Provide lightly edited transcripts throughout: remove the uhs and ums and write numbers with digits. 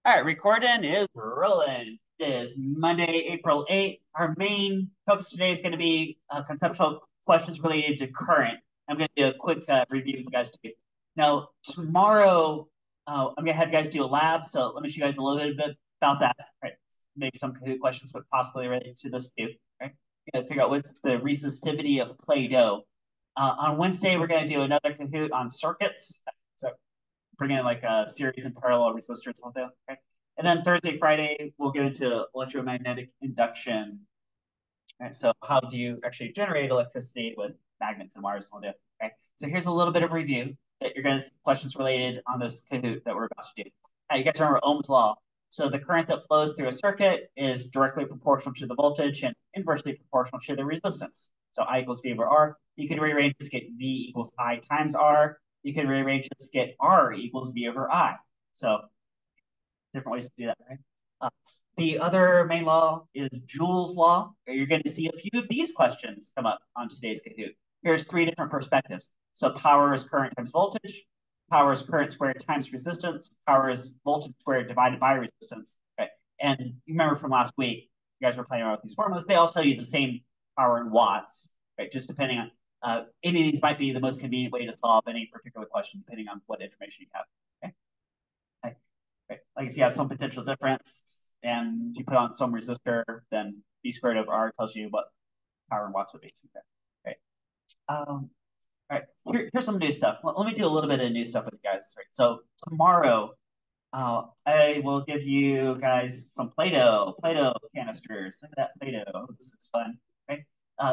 All right, recording is rolling. It is Monday, April 8th. Our main focus today is going to be conceptual questions related to current. I'm going to do a quick review with you guys today. Now, tomorrow, I'm going to have you guys do a lab. So let me show you guys a little bit about that. Right? Maybe some Kahoot questions, but possibly related to this too. Right? We're going to figure out what's the resistivity of Play-Doh. On Wednesday, we're going to do another Kahoot on circuits. So bring in like a series and parallel resistors all day. Okay? And then Thursday, Friday, we'll get into electromagnetic induction. Right? So how do you actually generate electricity with magnets and wires all day? Okay. So here's a little bit of review that you're going to see questions related on this Kahoot that we're about to do. You guys remember Ohm's law. So the current that flows through a circuit is directly proportional to the voltage and inversely proportional to the resistance. So I equals V over R. You can rearrange this, get V equals I times R. You can rearrange this, get R equals V over I. So different ways to do that, right? The other main law is Joule's law. You're going to see a few of these questions come up on today's Kahoot. Here's three different perspectives. So power is current times voltage, power is current squared times resistance, power is voltage squared divided by resistance. Okay? And you remember from last week, you guys were playing around with these formulas. They all tell you the same power in watts, right? Just depending on any of these might be the most convenient way to solve any particular question, depending on what information you have. Okay? Okay. Like if you have some potential difference and you put on some resistor, then V squared over R tells you what power in watts would be. Okay. Right. All right. Here's some new stuff. Let me do a little bit of new stuff with you guys. Right. So tomorrow, I will give you guys some Play-Doh canisters. Look at that Play-Doh. Oh, this is fun. Right.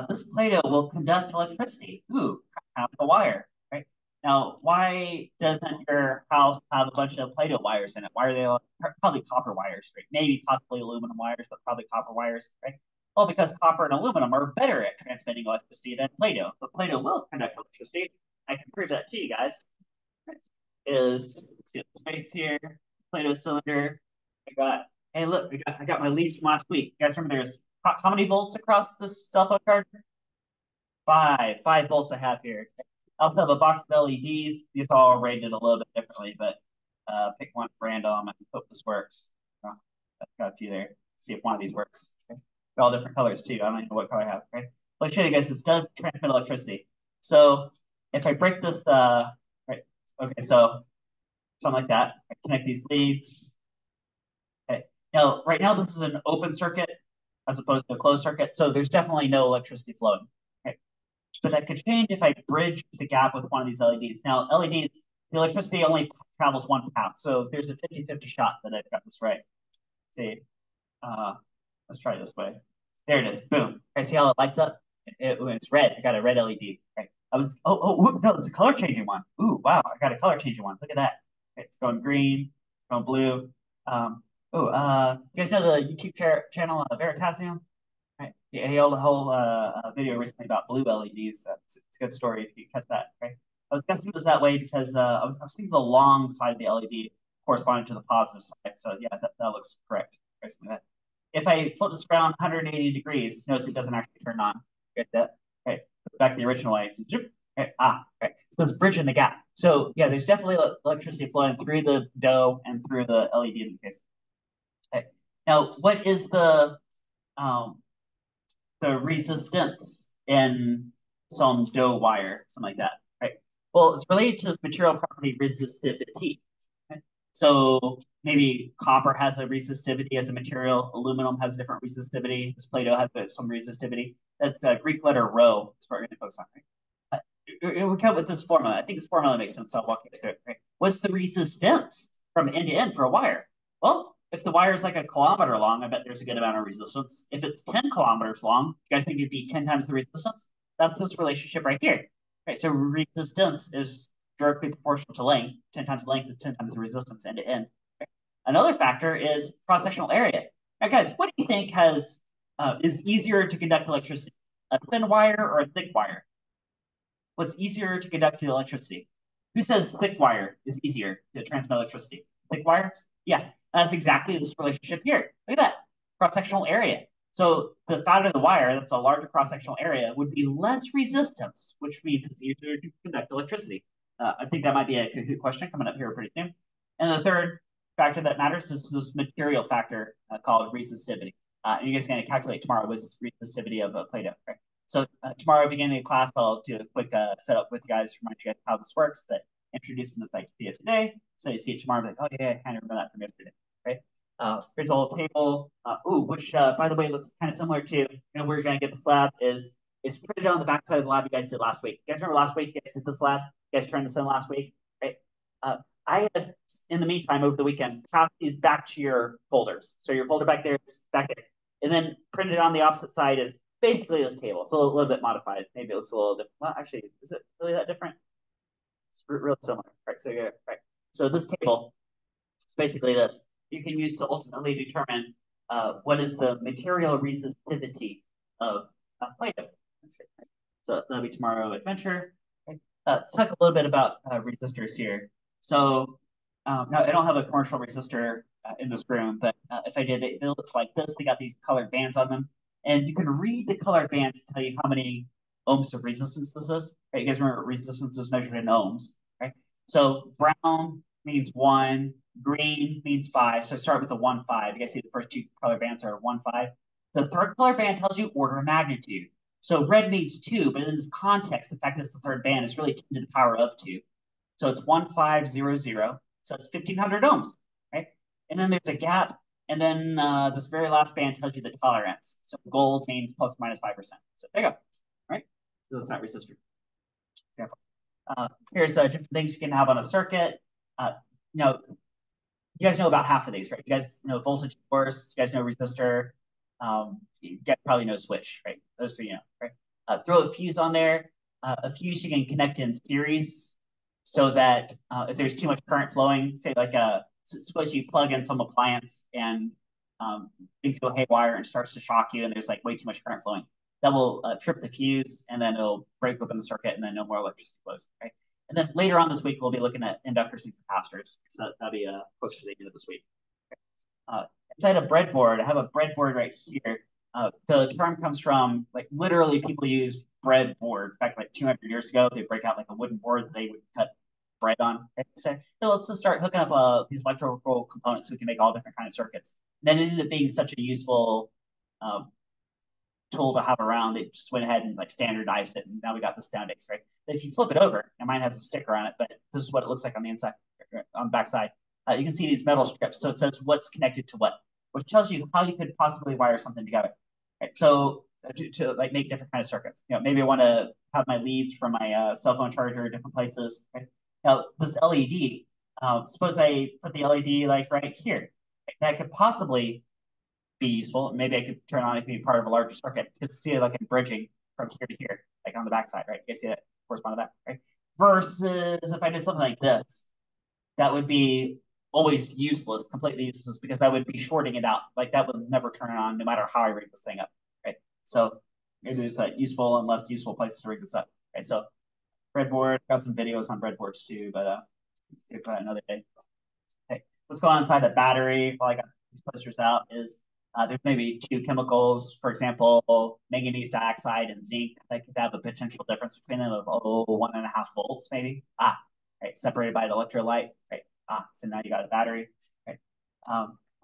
This Play-Doh will conduct electricity. Ooh, kind of a wire. Right. Now, why doesn't your house have a bunch of Play-Doh wires in it? Why are they all, probably copper wires, right? Maybe possibly aluminum wires, but probably copper wires, right? Well, because copper and aluminum are better at transmitting electricity than Play-Doh, but Play-Doh will conduct electricity. I can prove that to you guys. Is let's get space here, Play-Doh cylinder. I got, hey, look, I got my leads from last week. You guys remember there's how many volts across this cell phone charger? Five volts I have here. I also have a box of LEDs. These are all rated a little bit differently, but pick one random and hope this works. Oh, I've got a few there. See if one of these works. Okay. They're all different colors too. I don't even know what color I have. Okay. Let me show you guys. This does transmit electricity. So if I break this, right. Okay. So something like that. I connect these leads. Okay. Now, right now, this is an open circuit as opposed to a closed circuit. So there's definitely no electricity flowing. Okay. But that could change if I bridge the gap with one of these LEDs. Now, LEDs, the electricity only travels one path. So there's a 50-50 shot that I've got this right. Let's see. Uh, let's try this way. There it is. Boom. I see how it lights up? It's red. I got a red LED. Right. No, it's a color changing one. Ooh, wow. I got a color changing one. Look at that. Okay, it's going green, it's going blue. You guys know the YouTube channel Veritasium? Right. Yeah, he held a whole video recently about blue LEDs. It's a good story if you catch that. Right. I was guessing it was that way because I was thinking the long side of the LED corresponded to the positive side. So yeah, that looks correct. If I flip this around 180 degrees, notice it doesn't actually turn on. Get that? Okay. Back to the original way. Okay. Okay. So it's bridging the gap. So yeah, there's definitely electricity flowing through the dough and through the LED in the case. Okay. Now, what is um, the resistance in some dough wire, something like that, right? Well, it's related to this material property resistivity. Okay? So maybe copper has a resistivity as a material, aluminum has a different resistivity, this Play-Doh has some resistivity. That's the Greek letter rho. That's what we're going to focus on, right? We come up with this formula. I think this formula makes sense. I'll walk you through it. Right? What's the resistance from end to end for a wire? Well, if the wire is like a kilometer long, I bet there's a good amount of resistance. If it's 10 kilometers long, you guys think it'd be 10 times the resistance? That's this relationship right here. Right, so resistance is directly proportional to length. 10 times length is 10 times the resistance end to end. Right? Another factor is cross-sectional area. Now, guys, what do you think is easier to conduct electricity? A thin wire or a thick wire? What's easier to conduct the electricity? Who says thick wire is easier to transmit electricity? Thick wire? Yeah, that's exactly this relationship here. Look at that, cross-sectional area. So the fatter the wire, that's a larger cross-sectional area, would be less resistance, which means it's easier to conduct electricity. I think that might be a Kahoot question coming up here pretty soon. And the third factor that matters. This is this material factor called resistivity. And you guys are going to calculate tomorrow with resistivity of Play-Doh. Right? So tomorrow, beginning of class, I'll do a quick setup with you guys, remind you guys how this works, but introducing this idea today. So you see it tomorrow, like, oh yeah, I kind of remember that from yesterday, right? Here's a little table, which by the way looks kind of similar to, we're going to get this lab is it's printed on the backside of the lab you guys did last week. You guys remember last week you guys did this lab? You guys turned this in last week, right? I had, in the meantime, over the weekend, passed these back to your folders. So your folder back there is back there. And then printed on the opposite side is basically this table. So a little bit modified. Maybe it looks a little different. Well, actually, is it really that different? It's real similar. Right. So yeah, right. So this table is basically this. You can use to ultimately determine what is the material resistivity of Play-Doh. So that'll be tomorrow adventure. Okay. Let's talk a little bit about resistors here. So now I don't have a commercial resistor in this room, but if I did, they look like this. They got these colored bands on them. And you can read the colored bands to tell you how many ohms of resistance this is. Right? You guys remember resistance is measured in ohms, right? So brown means 1, green means 5. So start with the 1, 5. You guys see the first two color bands are 1, 5. The third color band tells you order of magnitude. So red means 2, but in this context, the fact that it's the third band is really 10 to the power of 2. So it's 1500. So it's 1500 ohms, right? And then there's a gap. And then this very last band tells you the tolerance. So gold means plus or minus 5%. So there you go, right? So that's that resistor example. Here's different things you can have on a circuit. You guys know about half of these, right? You guys know voltage source. You guys know resistor. You guys probably know switch, right? Those three, right? Throw a fuse on there. A fuse you can connect in series so that if there's too much current flowing, say like suppose you plug in some appliance and things go haywire and starts to shock you and there's like way too much current flowing. That will trip the fuse and then it'll break open the circuit and then no more electricity flows, right? And then later on this week, we'll be looking at inductors and capacitors. So that'll be closer to the end of this week. Inside a breadboard, I have a breadboard right here. The term comes from like literally people use breadboard back like 200 years ago. They break out like a wooden board that they would cut bread on. Right? So let's just start hooking up these electrical components so we can make all different kinds of circuits. And then it ended up being such a useful tool to have around. They just went ahead and like standardized it, and now we got this nowadays, right? But if you flip it over, and mine has a sticker on it, but this is what it looks like on the inside, on the back side. You can see these metal strips. So it says what's connected to what, which tells you how you could possibly wire something together. Right? So to like make different kind of circuits. Maybe I want to have my leads from my cell phone charger in different places. Right? Now this LED, suppose I put the LED like right here. That could possibly be useful. Maybe I could turn on it to be part of a larger circuit. You can see it like in bridging from here to here, like on the backside, right? You guys see that correspond to that, right? Versus if I did something like this, that would be always useless, completely useless, because that would be shorting it out. Like that would never turn on no matter how I rig this thing up, right? So maybe there's useful and less useful places to rig this up, right? So breadboard, got some videos on breadboards too, but let's see about another day. Okay, let's go on inside the battery. While I got these posters out, is there's maybe two chemicals, for example, manganese dioxide and zinc, that could have a potential difference between them of 1.5 volts, maybe. Right, separated by an electrolyte, right? So now you got a battery, right?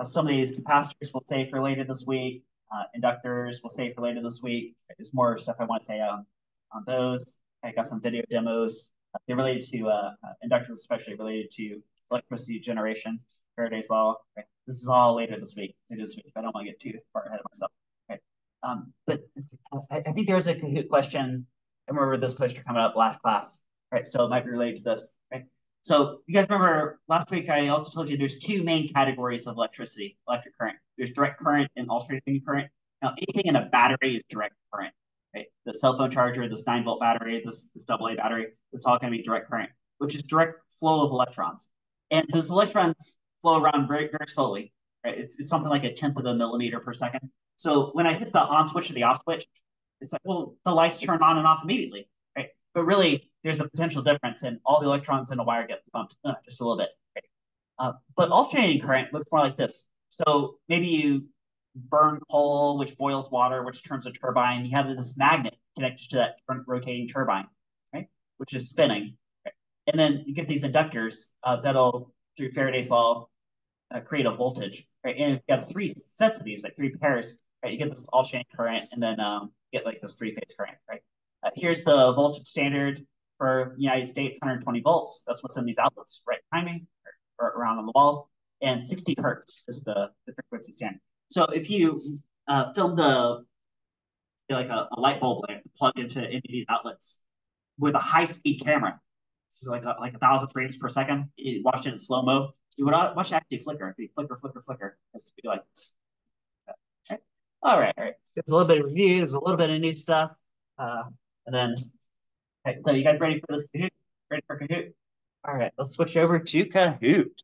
Some of these capacitors will say for later this week. Inductors will say for later this week. There's more stuff I want to say on those. I got some video demos. They're related to inductors, especially related to electricity generation, Faraday's law. Right? This is all later this week. I don't want to get too far ahead of myself. Right? But I think there was a Kahoot question. I remember this poster coming up last class. Right, so it might be related to this. Right? So you guys remember last week I also told you there's two main categories of electricity, electric current. There's direct current and alternating current. Now anything in a battery is direct current. Right? The cell phone charger, this 9-volt battery, this AA battery, it's all going to be direct current, which is direct flow of electrons. And those electrons flow around very, very slowly. Right? It's something like 1/10 of a millimeter per second. So when I hit the on switch or the off switch, it's like, well, the lights turn on and off immediately. Right? But really, there's a potential difference, and all the electrons in a wire get bumped just a little bit. Right? But alternating current looks more like this. So maybe you burn coal, which boils water, which turns a turbine. You have this magnet connected to that rotating turbine, right? Which is spinning. Right? And then you get these inductors that'll, through Faraday's law, create a voltage, right? And if you have three sets of these, like three pairs, right? You get this alternating current, and then get like this three-phase current, right? Here's the voltage standard for United States, 120 volts. That's what's in these outlets right behind me, or around on the walls. And 60 hertz is the frequency standard. So if you film like a light bulb lamp plugged into any of these outlets with a high speed camera, this is like 1,000 frames per second. You watch it in slow mo. You would watch it actually flicker. It'd be flicker, flicker, flicker. It's to be like this. Okay. All right, all right. There's a little bit of review. There's a little bit of new stuff. And then, okay, so you guys ready for this Kahoot? Ready for Kahoot? All right, let's switch over to Kahoot.